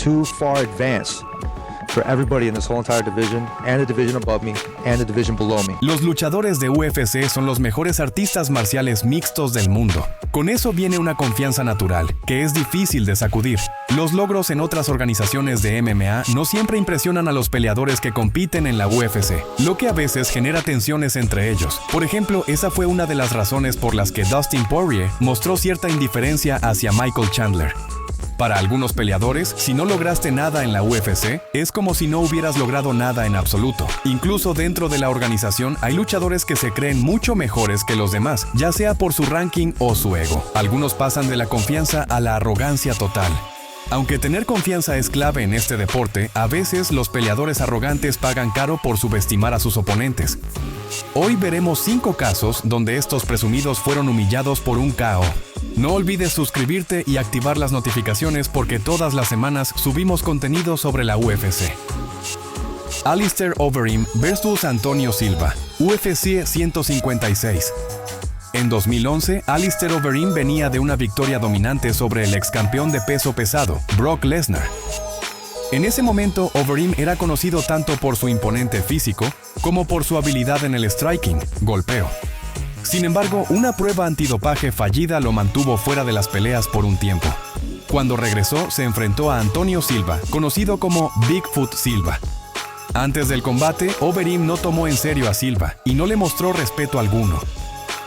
too far advanced for everybody in this whole entire division, and the division above me, and the division below me. Los luchadores de UFC son los mejores artistas marciales mixtos del mundo. Con eso viene una confianza natural, que es difícil de sacudir. Los logros en otras organizaciones de MMA no siempre impresionan a los peleadores que compiten en la UFC, lo que a veces genera tensiones entre ellos. Por ejemplo, esa fue una de las razones por las que Dustin Poirier mostró cierta indiferencia hacia Michael Chandler. Para algunos peleadores, si no lograste nada en la UFC, es como si no hubieras logrado nada en absoluto. Incluso dentro de la organización hay luchadores que se creen mucho mejores que los demás, ya sea por su ranking o su ego. Algunos pasan de la confianza a la arrogancia total. Aunque tener confianza es clave en este deporte, a veces los peleadores arrogantes pagan caro por subestimar a sus oponentes. Hoy veremos 5 casos donde estos presumidos fueron humillados por un KO. No olvides suscribirte y activar las notificaciones porque todas las semanas subimos contenido sobre la UFC. Alistair Overeem vs Antonio Silva, UFC 156. En 2011, Alistair Overeem venía de una victoria dominante sobre el ex campeón de peso pesado, Brock Lesnar. En ese momento, Overeem era conocido tanto por su imponente físico como por su habilidad en el striking, golpeo. Sin embargo, una prueba antidopaje fallida lo mantuvo fuera de las peleas por un tiempo. Cuando regresó, se enfrentó a Antonio Silva, conocido como Bigfoot Silva. Antes del combate, Overeem no tomó en serio a Silva y no le mostró respeto alguno.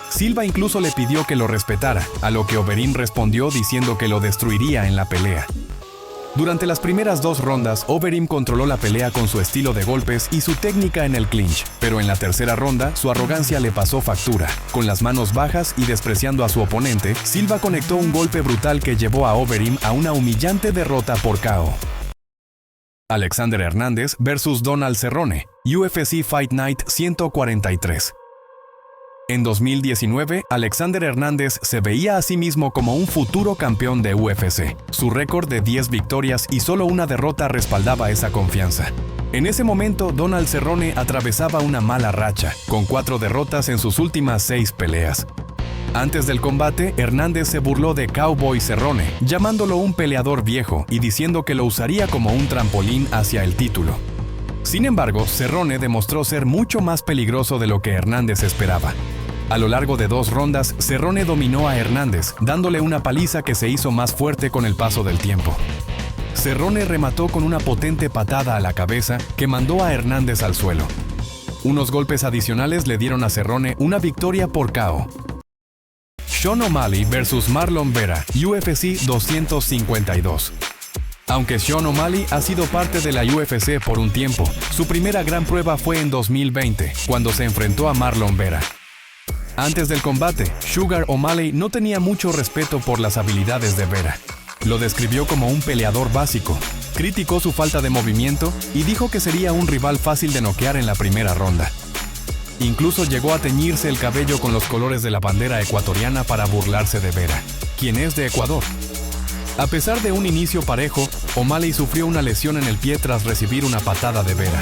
Silva incluso le pidió que lo respetara, a lo que Overeem respondió diciendo que lo destruiría en la pelea. Durante las primeras 2 rondas, Overeem controló la pelea con su estilo de golpes y su técnica en el clinch, pero en la tercera ronda, su arrogancia le pasó factura. Con las manos bajas y despreciando a su oponente, Silva conectó un golpe brutal que llevó a Overeem a una humillante derrota por KO. Alexander Hernández vs Donald Cerrone, UFC Fight Night 143. En 2019, Alexander Hernández se veía a sí mismo como un futuro campeón de UFC. Su récord de 10 victorias y solo una derrota respaldaba esa confianza. En ese momento, Donald Cerrone atravesaba una mala racha, con 4 derrotas en sus últimas 6 peleas. Antes del combate, Hernández se burló de Cowboy Cerrone, llamándolo un peleador viejo y diciendo que lo usaría como un trampolín hacia el título. Sin embargo, Cerrone demostró ser mucho más peligroso de lo que Hernández esperaba. A lo largo de 2 rondas, Cerrone dominó a Hernández, dándole una paliza que se hizo más fuerte con el paso del tiempo. Cerrone remató con una potente patada a la cabeza que mandó a Hernández al suelo. Unos golpes adicionales le dieron a Cerrone una victoria por KO. Sean O'Malley vs Marlon Vera, UFC 252. Aunque Sean O'Malley ha sido parte de la UFC por un tiempo, su primera gran prueba fue en 2020, cuando se enfrentó a Marlon Vera. Antes del combate, Sugar O'Malley no tenía mucho respeto por las habilidades de Vera. Lo describió como un peleador básico, criticó su falta de movimiento y dijo que sería un rival fácil de noquear en la primera ronda. Incluso llegó a teñirse el cabello con los colores de la bandera ecuatoriana para burlarse de Vera, quien es de Ecuador. A pesar de un inicio parejo, O'Malley sufrió una lesión en el pie tras recibir una patada de Vera.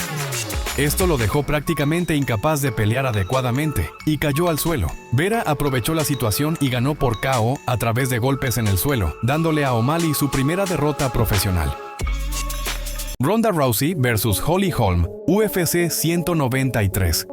Esto lo dejó prácticamente incapaz de pelear adecuadamente y cayó al suelo. Vera aprovechó la situación y ganó por KO a través de golpes en el suelo, dándole a O'Malley su primera derrota profesional. Ronda Rousey vs Holly Holm, UFC 193.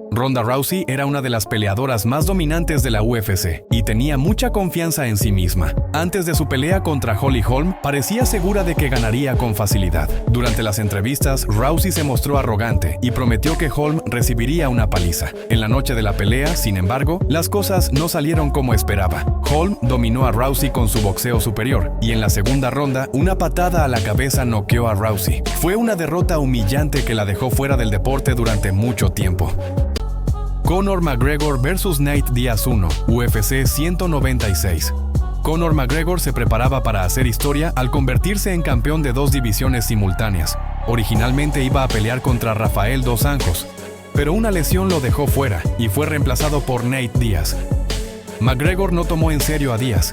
Ronda Rousey era una de las peleadoras más dominantes de la UFC y tenía mucha confianza en sí misma. Antes de su pelea contra Holly Holm, parecía segura de que ganaría con facilidad. Durante las entrevistas, Rousey se mostró arrogante y prometió que Holm recibiría una paliza. En la noche de la pelea, sin embargo, las cosas no salieron como esperaba. Holm dominó a Rousey con su boxeo superior y en la segunda ronda, una patada a la cabeza noqueó a Rousey. Fue una derrota humillante que la dejó fuera del deporte durante mucho tiempo. Conor McGregor vs Nate Diaz 1, UFC 196. Conor McGregor se preparaba para hacer historia al convertirse en campeón de 2 divisiones simultáneas. Originalmente iba a pelear contra Rafael Dos Anjos, pero una lesión lo dejó fuera y fue reemplazado por Nate Diaz. McGregor no tomó en serio a Diaz.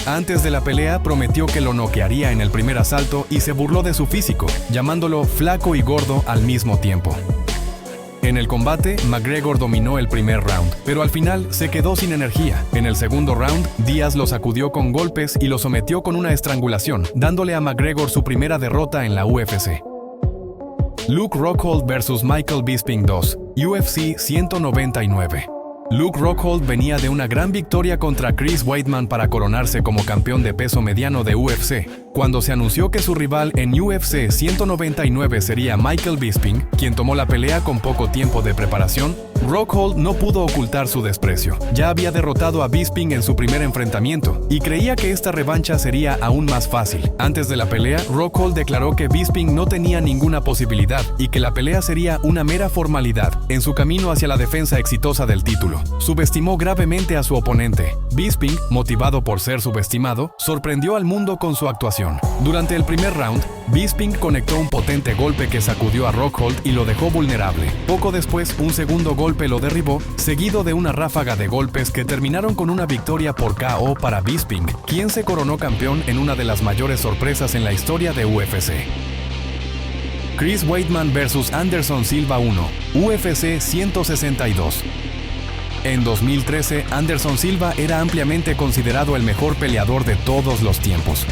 Antes de la pelea prometió que lo noquearía en el primer asalto y se burló de su físico, llamándolo flaco y gordo al mismo tiempo. En el combate, McGregor dominó el primer round, pero al final se quedó sin energía. En el segundo round, Díaz lo sacudió con golpes y lo sometió con una estrangulación, dándole a McGregor su primera derrota en la UFC. Luke Rockhold vs Michael Bisping 2, UFC 199. Luke Rockhold venía de una gran victoria contra Chris Weidman para coronarse como campeón de peso mediano de UFC. Cuando se anunció que su rival en UFC 199 sería Michael Bisping, quien tomó la pelea con poco tiempo de preparación, Rockhold no pudo ocultar su desprecio. Ya había derrotado a Bisping en su primer enfrentamiento y creía que esta revancha sería aún más fácil. Antes de la pelea, Rockhold declaró que Bisping no tenía ninguna posibilidad y que la pelea sería una mera formalidad en su camino hacia la defensa exitosa del título. Subestimó gravemente a su oponente. Bisping, motivado por ser subestimado, sorprendió al mundo con su actuación. Durante el primer round, Bisping conectó un potente golpe que sacudió a Rockhold y lo dejó vulnerable. Poco después, un segundo golpe lo derribó, seguido de una ráfaga de golpes que terminaron con una victoria por KO para Bisping, quien se coronó campeón en una de las mayores sorpresas en la historia de UFC. Chris Weidman vs Anderson Silva 1, UFC 162. En 2013, Anderson Silva era ampliamente considerado el mejor peleador de todos los tiempos.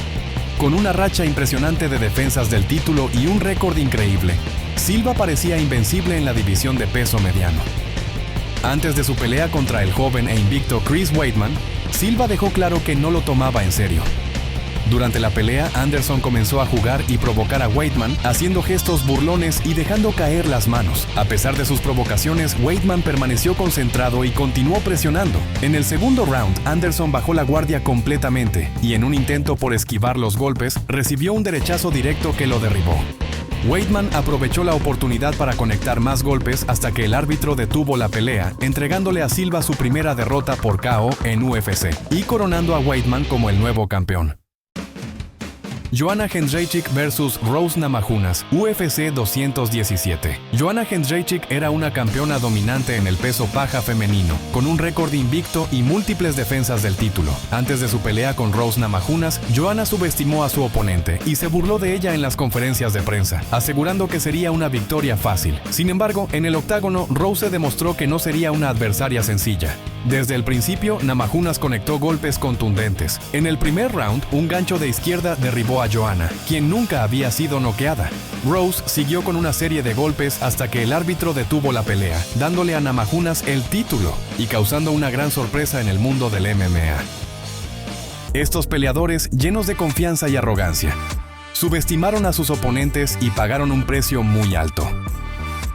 Con una racha impresionante de defensas del título y un récord increíble, Silva parecía invencible en la división de peso mediano. Antes de su pelea contra el joven e invicto Chris Weidman, Silva dejó claro que no lo tomaba en serio. Durante la pelea, Anderson comenzó a jugar y provocar a Weidman, haciendo gestos burlones y dejando caer las manos. A pesar de sus provocaciones, Weidman permaneció concentrado y continuó presionando. En el segundo round, Anderson bajó la guardia completamente y en un intento por esquivar los golpes, recibió un derechazo directo que lo derribó. Weidman aprovechó la oportunidad para conectar más golpes hasta que el árbitro detuvo la pelea, entregándole a Silva su primera derrota por KO en UFC y coronando a Weidman como el nuevo campeón. Joanna Jędrzejczyk vs Rose Namajunas, UFC 217. Joanna Jędrzejczyk era una campeona dominante en el peso paja femenino, con un récord invicto y múltiples defensas del título. Antes de su pelea con Rose Namajunas, Joanna subestimó a su oponente y se burló de ella en las conferencias de prensa, asegurando que sería una victoria fácil. Sin embargo, en el octágono, Rose demostró que no sería una adversaria sencilla. Desde el principio, Namajunas conectó golpes contundentes. En el primer round, un gancho de izquierda derribó a Joanna, quien nunca había sido noqueada. Rose siguió con una serie de golpes hasta que el árbitro detuvo la pelea, dándole a Namajunas el título y causando una gran sorpresa en el mundo del MMA. Estos peleadores, llenos de confianza y arrogancia, subestimaron a sus oponentes y pagaron un precio muy alto.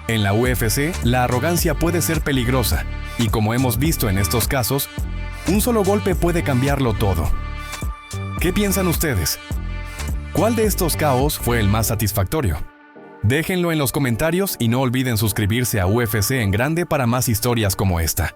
En la UFC, la arrogancia puede ser peligrosa, y como hemos visto en estos casos, un solo golpe puede cambiarlo todo. ¿Qué piensan ustedes? ¿Cuál de estos KOs fue el más satisfactorio? Déjenlo en los comentarios y no olviden suscribirse a UFC en Grande para más historias como esta.